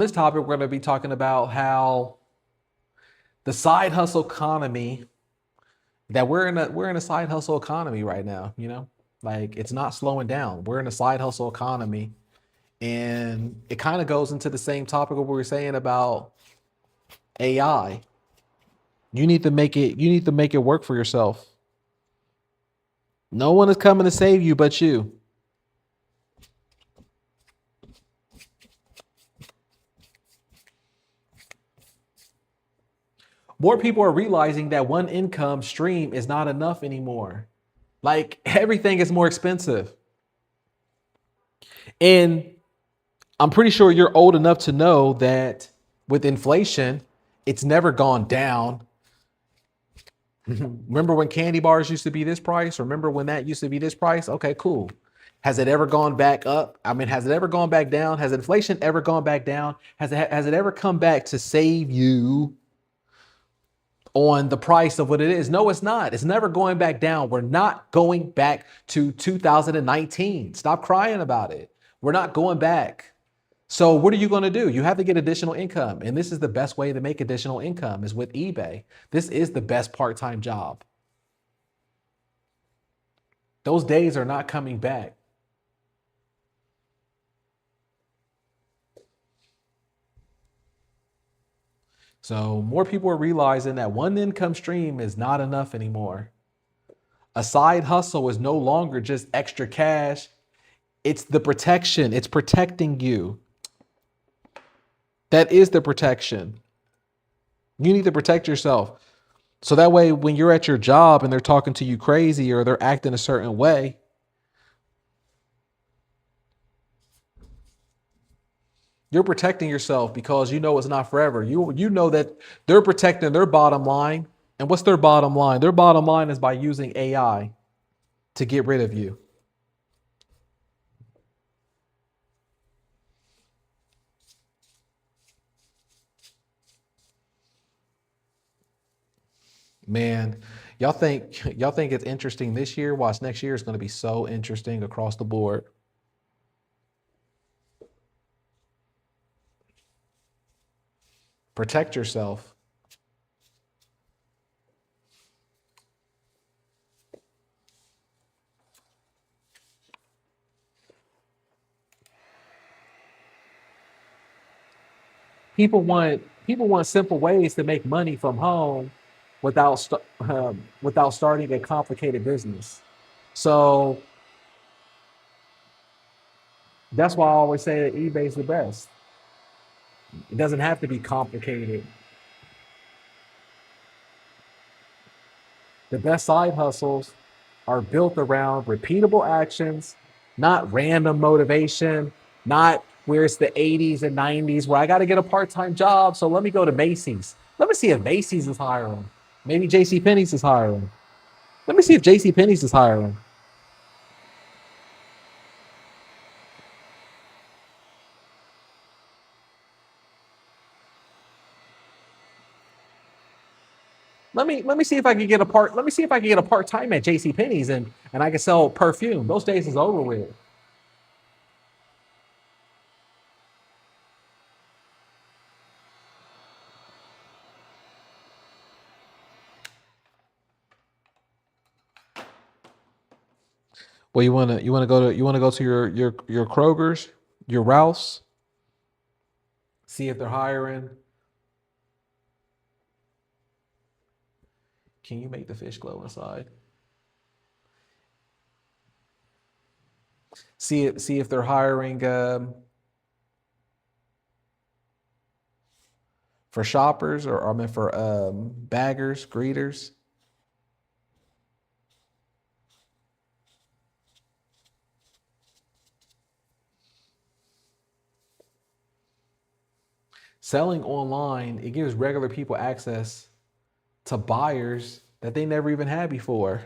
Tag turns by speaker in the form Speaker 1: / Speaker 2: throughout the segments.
Speaker 1: This topic, we're going to be talking about how the side hustle economy that we're in a side hustle economy right now, like it's not slowing down. We're in a side hustle economy, and it kind of goes into the same topic of what we were saying about AI. You need to make it work for yourself. No one is coming to save you but you. More people are realizing that one income stream is not enough anymore. Like everything is more expensive. And I'm pretty sure you're old enough to know that with inflation, it's never gone down. Remember when candy bars used to be this price? Remember when that used to be this price? Okay, cool. Has it ever gone back up? I mean, has it ever gone back down? Has inflation ever gone back down? Has it ever come back to save you on the price of what it is? No, it's not. It's never going back down. We're not going back to 2019. Stop crying about it. We're not going back. So what are you going to do? You have to get additional income. And this is the best way to make additional income is with eBay. This is the best part-time job. Those days are not coming back. So more people are realizing that one income stream is not enough anymore. A side hustle is no longer just extra cash. It's the protection. It's protecting you. That is the protection. You need to protect yourself. So that way, when you're at your job and they're talking to you crazy or they're acting a certain way, you're protecting yourself because you know it's not forever. You know that they're protecting their bottom line. And what's their bottom line? Their bottom line is by using AI to get rid of you. Man, y'all think it's interesting this year? Watch, next year is going to be so interesting across the board. Protect yourself. People want simple ways to make money from home without starting a complicated business. So that's why I always say that eBay is the best. It doesn't have to be complicated. The best side hustles are built around repeatable actions, not random motivation, not where it's the 80s and 90s where I got to get a part-time job. So let me go to Macy's. Let me see if Macy's is hiring. Maybe JC Penney's is hiring. Let me see if JC Penney's is hiring. Let me see if I can get a part. Let me see if I can get a part time at JC Penney's and I can sell perfume. Those days is over with. Well, you wanna go to your Kroger's, your Ralph's, see if they're hiring. Can you make the fish glow inside? See if they're hiring for shoppers or I mean for baggers, greeters. Selling online, it gives regular people access to buyers that they never even had before.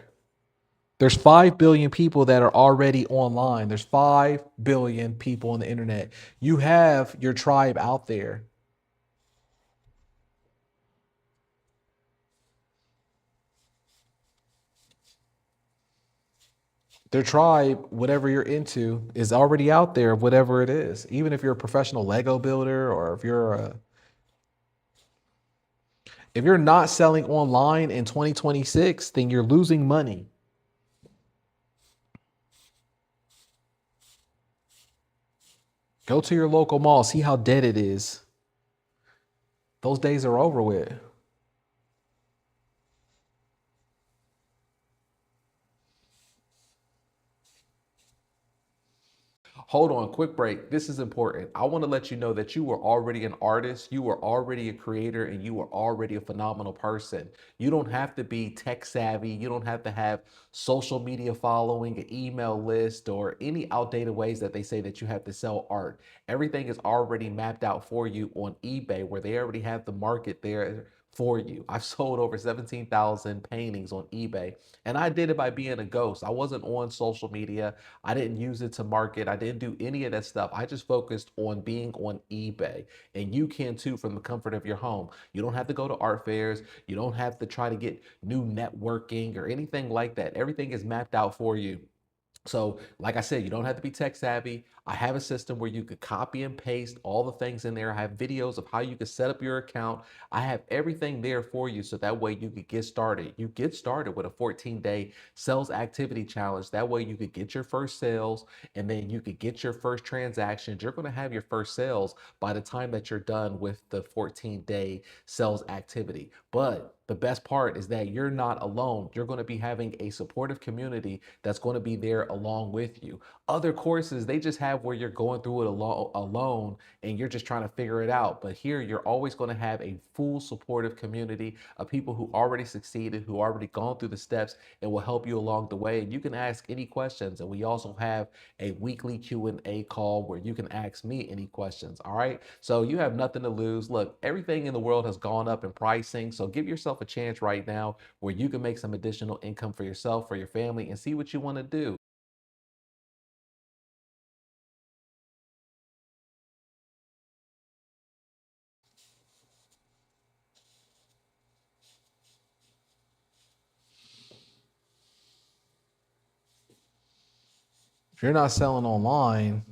Speaker 1: There's 5 billion people that are already online. There's 5 billion people on the internet. You have your tribe out there. Their tribe, whatever you're into, is already out there, whatever it is. Even if you're a professional Lego builder, or if you're not selling online in 2026, then you're losing money. Go to your local mall, see how dead it is. Those days are over with. Hold on, quick break. This is important. I want to let you know that you were already an artist, you were already a creator, and you were already a phenomenal person. You don't have to be tech savvy. You don't have to have social media following, an email list, or any outdated ways that they say that you have to sell art. Everything is already mapped out for you on eBay, where they already have the market there for you. I've sold over 17,000 paintings on eBay, and I did it by being a ghost. I wasn't on social media. I didn't use it to market. I didn't do any of that stuff. I just focused on being on eBay. And you can too from the comfort of your home. You don't have to go to art fairs. You don't have to try to get new networking or anything like that. Everything is mapped out for you. So, like I said, you don't have to be tech savvy. I have a system where you could copy and paste all the things in there. I have videos of how you can set up your account. I have everything there for you so that way you could get started. You get started with a 14-day sales activity challenge. That way you could get your first sales, and then you could get your first transactions. You're going to have your first sales by the time that you're done with the 14-day sales activity. But the best part is that you're not alone. You're going to be having a supportive community that's going to be there along with you. Other courses, they just have where you're going through it alone and you're just trying to figure it out. But here, you're always going to have a full supportive community of people who already succeeded, who already gone through the steps, and will help you along the way. And you can ask any questions. And we also have a weekly Q&A call where you can ask me any questions. All right. So you have nothing to lose. Look, everything in the world has gone up in pricing. So give yourself a chance right now where you can make some additional income for yourself, for your family, and see what you want to do. If you're not selling online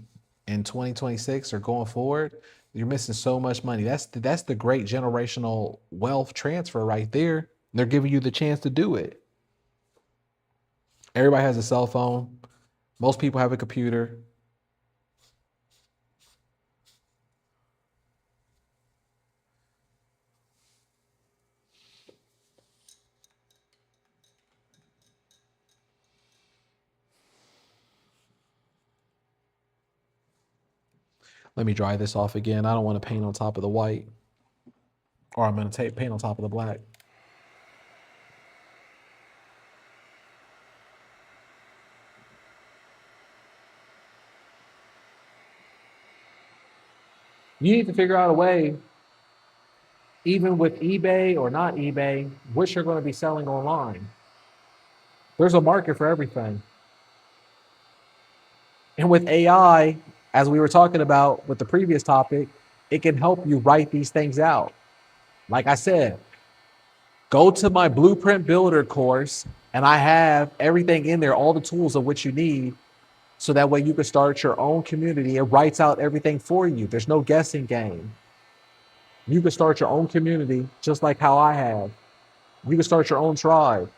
Speaker 1: in 2026 or going forward, you're missing so much money. That's the great generational wealth transfer right there. They're giving you the chance to do it. Everybody has a cell phone. Most people have a computer. Let me dry this off again. I don't want to paint on top of the white, or I'm going to paint on top of the black. You need to figure out a way, even with eBay or not eBay, which you're going to be selling online. There's a market for everything. And with AI, as we were talking about with the previous topic, it can help you write these things out. Like I said, go to my Blueprint Builder course, and I have everything in there, all the tools of what you need, so that way you can start your own community. It writes out everything for you. There's no guessing game. You can start your own community just like how I have. You can start your own tribe.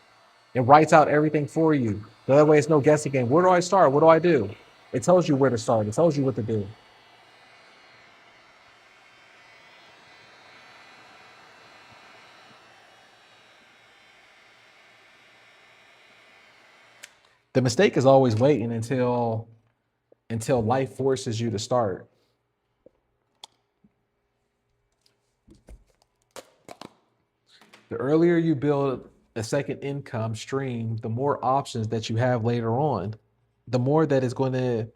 Speaker 1: It writes out everything for you. That way it's no guessing game. Where do I start? What do I do? It tells you where to start. It tells you what to do. The mistake is always waiting until life forces you to start. The earlier you build a second income stream, the more options that you have later on, the more that is going to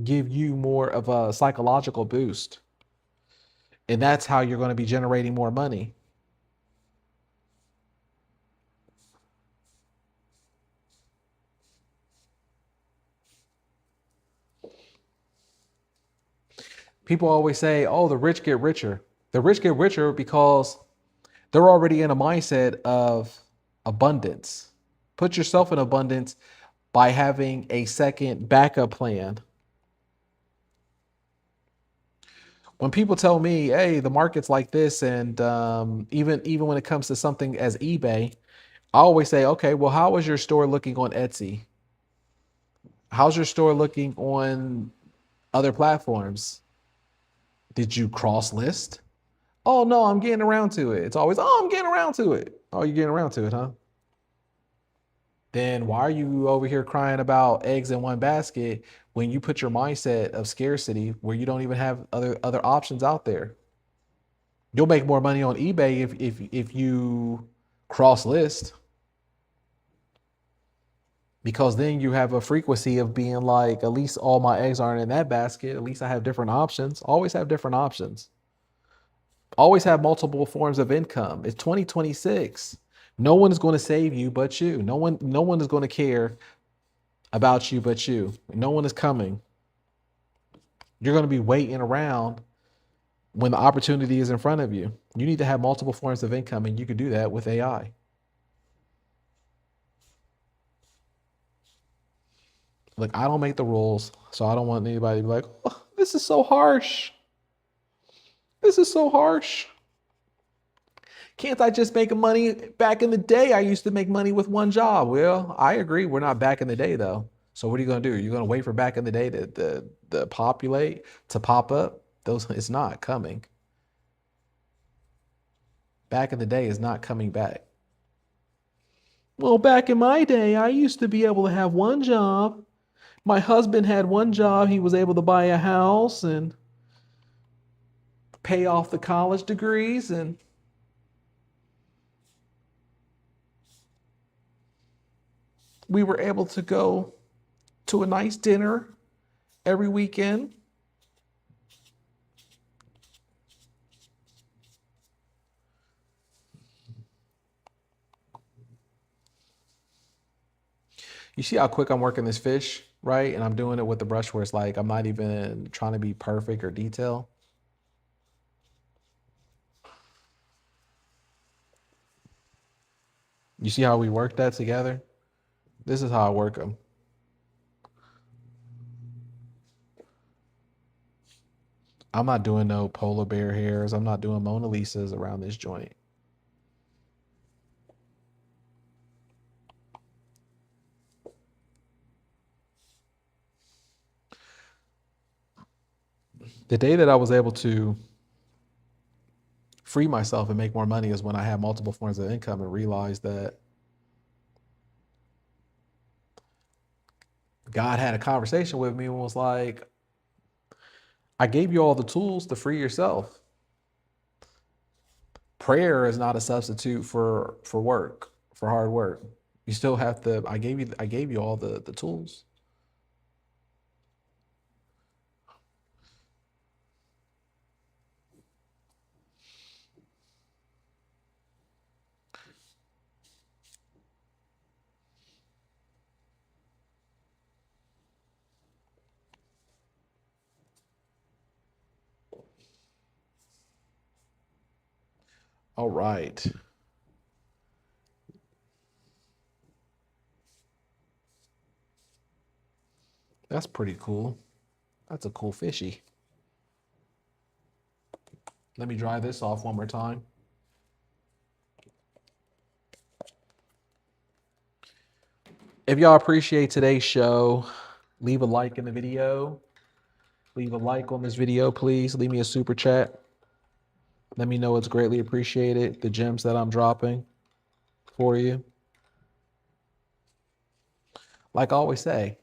Speaker 1: give you more of a psychological boost. And that's how you're going to be generating more money. People always say, oh, the rich get richer. The rich get richer because they're already in a mindset of abundance. Put yourself in abundance. by having a second backup plan. When people tell me, "Hey, the market's like this," and even when it comes to something as eBay, I always say, "Okay, well, how is your store looking on Etsy? How's your store looking on other platforms? Did you cross list?" "Oh no, I'm getting around to it." It's always, "Oh, I'm getting around to it." "Oh, you're getting around to it, huh?" Then why are you over here crying about eggs in one basket when you put your mindset of scarcity where you don't even have other options out there? You'll make more money on eBay if you cross list, because then you have a frequency of being like, at least all my eggs aren't in that basket. At least I have different options. Always have different options. Always have multiple forms of income. It's 2026. No one is going to save you but you. No one is going to care about you but you. No one is coming. You're going to be waiting around when the opportunity is in front of you. You need to have multiple forms of income, and you can do that with AI. Like, I don't make the rules, so I don't want anybody to be like, "Oh, this is so harsh. This is so harsh. Can't I just make money?" Back in the day, I used to make money with one job. Well, I agree. We're not back in the day though. So what are you going to do? You're going to wait for back in the day to populate, to pop up? It's not coming. Back in the day is not coming back. Well, back in my day, I used to be able to have one job. My husband had one job. He was able to buy a house and pay off the college degrees, and we were able to go to a nice dinner every weekend. You see how quick I'm working this fish, right? And I'm doing it with the brush where it's like I'm not even trying to be perfect or detail. You see how we work that together? This is how I work them. I'm not doing no polar bear hairs. I'm not doing Mona Lisas around this joint. The day that I was able to free myself and make more money is when I had multiple forms of income and realized that God had a conversation with me and was like, "I gave you all the tools to free yourself. Prayer is not a substitute for work, for hard work. You still have to, I gave you all the tools." All right. That's pretty cool. That's a cool fishy. Let me dry this off one more time. If y'all appreciate today's show, leave a like in the video. Leave a like on this video, please. Leave me a super chat. Let me know it's greatly appreciated, the gems that I'm dropping for you. Like I always say,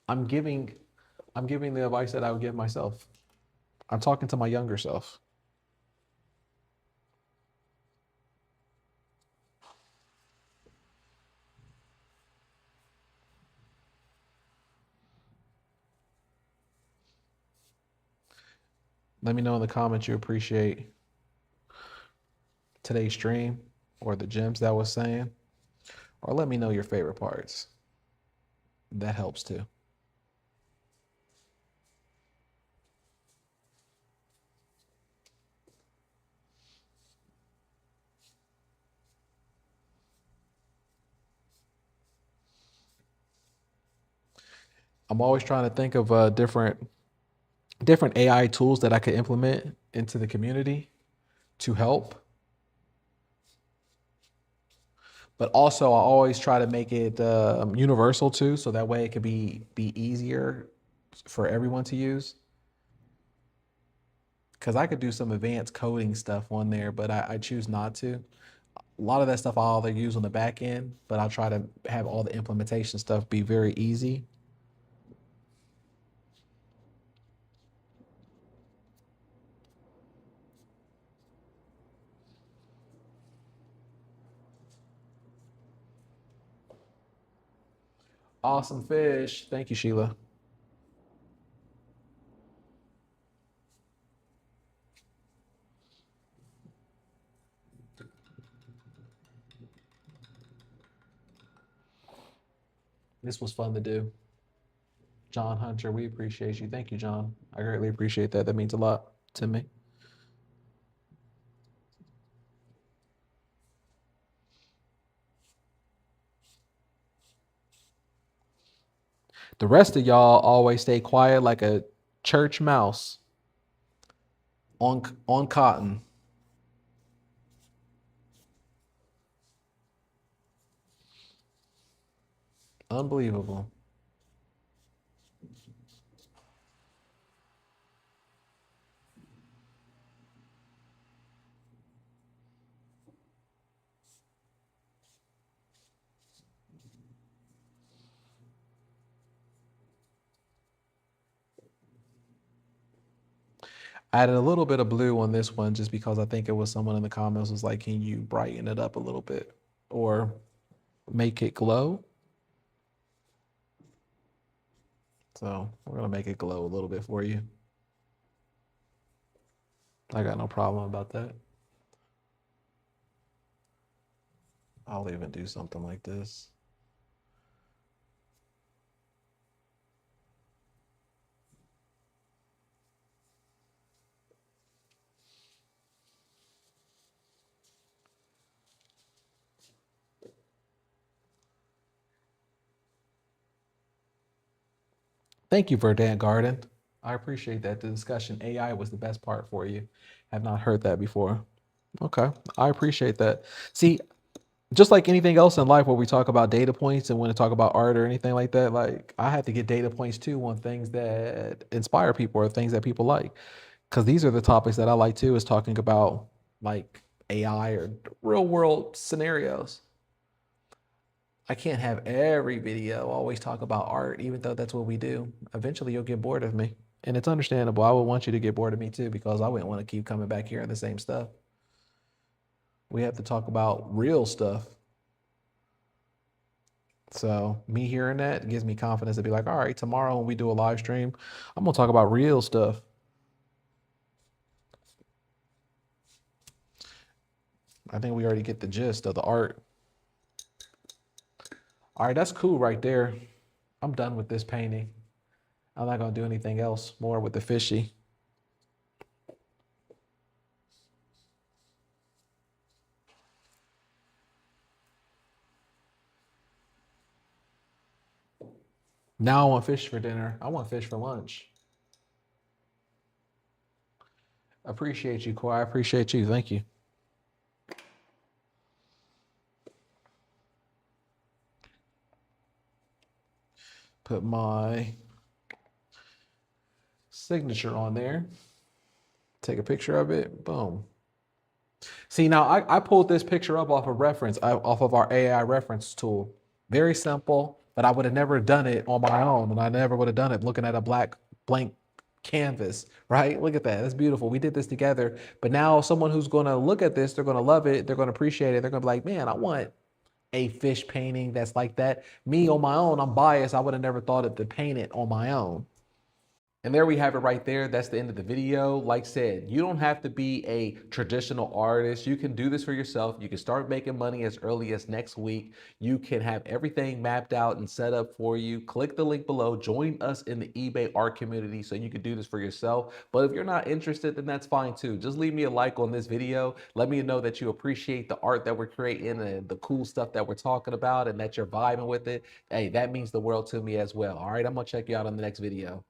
Speaker 1: I'm giving I'm giving the advice that I would give myself. I'm talking to my younger self. Let me know in the comments you appreciate today's stream or the gems that I was saying, or let me know your favorite parts. That helps too. I'm always trying to think of different AI tools that I could implement into the community to help. But also, I always try to make it universal too, so that way it could be easier for everyone to use. Because I could do some advanced coding stuff on there, but I choose not to. A lot of that stuff I'll either use on the back end, but I'll try to have all the implementation stuff be very easy. Awesome fish. Thank you, Sheila. This was fun to do. John Hunter, we appreciate you. Thank you, John. I greatly appreciate that. That means a lot to me. The rest of y'all always stay quiet like a church mouse on cotton. Unbelievable. I added a little bit of blue on this one just because I think it was someone in the comments was like, can you brighten it up a little bit or make it glow? So we're gonna make it glow a little bit for you. I got no problem about that. I'll even do something like this. Thank you, Verdant Garden. I appreciate that. The discussion AI was the best part for you. Have not heard that before. Okay. I appreciate that. See, just like anything else in life where we talk about data points and when to talk about art or anything like that, like I have to get data points too on things that inspire people or things that people like. Because these are the topics that I like too, is talking about like AI or real world scenarios. I can't have every video always talk about art, even though that's what we do. Eventually, you'll get bored of me. And it's understandable. I would want you to get bored of me too, because I wouldn't want to keep coming back here and the same stuff. We have to talk about real stuff. So, me hearing that gives me confidence to be like, all right, tomorrow when we do a live stream, I'm going to talk about real stuff. I think we already get the gist of the art. All right, that's cool right there. I'm done with this painting. I'm not gonna do anything else more with the fishy. Now I want fish for dinner. I want fish for lunch. Appreciate you, Kawhi. I appreciate you. Thank you. Put my signature on there. Take a picture of it. Boom. See, now I pulled this picture up off of off of our AI reference tool. Very simple, but I would have never done it on my own, and I never would have done it looking at a blank canvas, right? Look at that. That's beautiful. We did this together. But now someone who's going to look at this, they're going to love it. They're going to appreciate it. They're going to be like, man, I want a fish painting that's like that. Me on my own, I'm biased. I would have never thought of to paint it on my own. And there we have it right there. That's the end of the video. Like I said, you don't have to be a traditional artist. You can do this for yourself. You can start making money as early as next week. You can have everything mapped out and set up for you. Click the link below. Join us in the eBay art community so you can do this for yourself. But if you're not interested, then that's fine too. Just leave me a like on this video. Let me know that you appreciate the art that we're creating and the cool stuff that we're talking about and that you're vibing with it. Hey, that means the world to me as well. All right, I'm going to check you out on the next video.